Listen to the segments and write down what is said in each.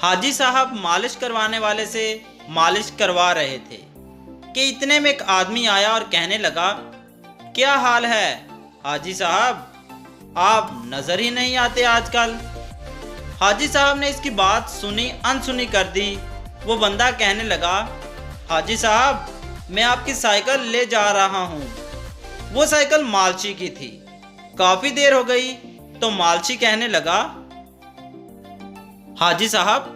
हाजी साहब मालिश करवाने वाले से मालिश करवा रहे थे कि इतने में एक आदमी आया और कहने लगा, क्या हाल है हाजी साहब, आप नजर ही नहीं आते आजकल। हाजी साहब ने इसकी बात सुनी अनसुनी कर दी। वो बंदा कहने लगा, हाजी साहब मैं आपकी साइकिल ले जा रहा हूँ। वो साइकिल मालची की थी। काफी देर हो गई तो मालची कहने लगा, हाजी साहब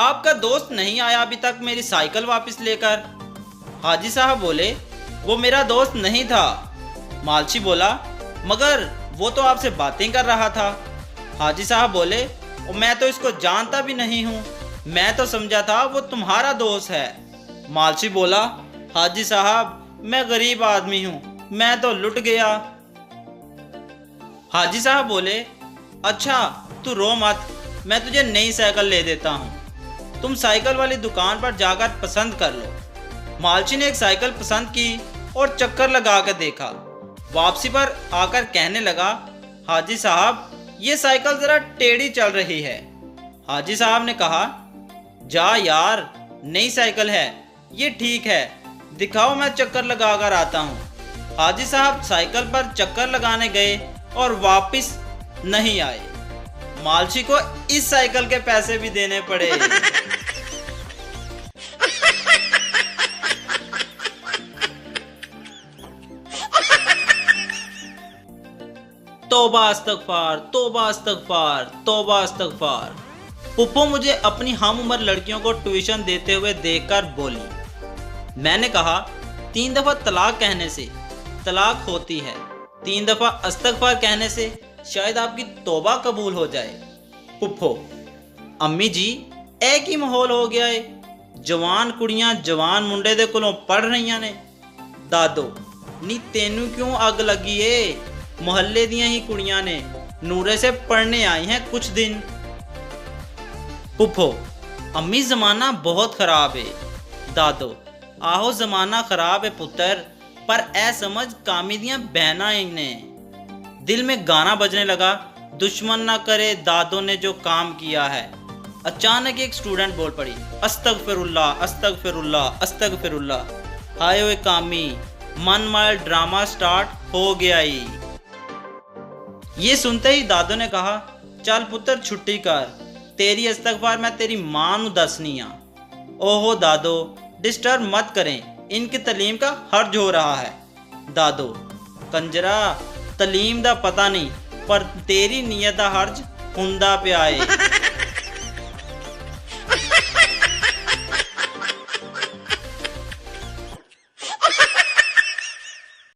आपका दोस्त नहीं आया अभी तक मेरी साइकिल वापस लेकर। हाजी साहब बोले, वो मेरा दोस्त नहीं था। मालची बोला, मगर वो तो आपसे बातें कर रहा था। हाजी साहब बोले, मैं तो इसको जानता भी नहीं हूँ, मैं तो समझा था वो तुम्हारा दोस्त है। मालची बोला, हाजी साहब मैं गरीब आदमी हूँ, मैं तो लुट गया। हाजी साहब बोले, अच्छा तू रो मत, मैं तुझे नई साइकिल ले देता हूँ, तुम साइकिल वाली दुकान पर जाकर पसंद कर लो। मालची ने एक साइकिल पसंद की और चक्कर लगा कर देखा। वापसी पर आकर कहने लगा, हाजी साहब ये साइकिल जरा टेढ़ी चल रही है। हाजी साहब ने कहा, जा यार नई साइकिल है, ये ठीक है, दिखाओ मैं चक्कर लगा कर आता हूँ। हाजी साहब साइकिल पर चक्कर लगाने गए और वापस नहीं आए। मालची को इस साइकिल के पैसे भी देने पड़े। तौबा अस्तगफार, तौबा अस्तगफार, तौबा अस्तगफार। पुप्पो मुझे अपनी हम उम्र लड़कियों को ट्यूशन देते हुए देखकर बोली। मैंने कहा, 3 दफा तलाक कहने से तलाक होती है, 3 दफा अस्तगफार कहने से शायद आपकी तौबा कबूल हो जाए। पुप्पो, अम्मी जी एक ही माहौल हो गया है, जवान कुड़ियां जवान मुंडे दे कोलों पढ़ रही ने। दादो, नी तेनू क्यों अग लगी है, मोहल्ले दियां ही कुड़ियां ने नूरे से पढ़ने आई हैं कुछ दिन। पुप्पो, अम्मी जमाना बहुत खराब है। दादो, आहो जमाना खराब है पुत्र, पर ए समझ कामी दियां बहना इन्हें। दिल में गाना बजने लगा, दुश्मन ना करे दादो ने जो काम किया है। अचानक एक स्टूडेंट बोल पड़ी, अस्तगफिरुल्लाह अस्तगफिरुल्लाह अस्तगफिरुल्लाह। हाय ओए कामी, मन मार ड्रामा स्टार्ट हो गया ही। ये सुनते ही दादो ने कहा, चल पुत्र छुट्टी कर, तेरी इस्तगफार मैं तेरी मां नू दसनी आ। ओहो दादो डिस्टर्ब मत करें, इनकी तलीम का हर्ज हो रहा है। दादो, कंजरा तलीम दा पता नहीं, पर तेरी नीयत दा हर्ज हुंदा पिया है।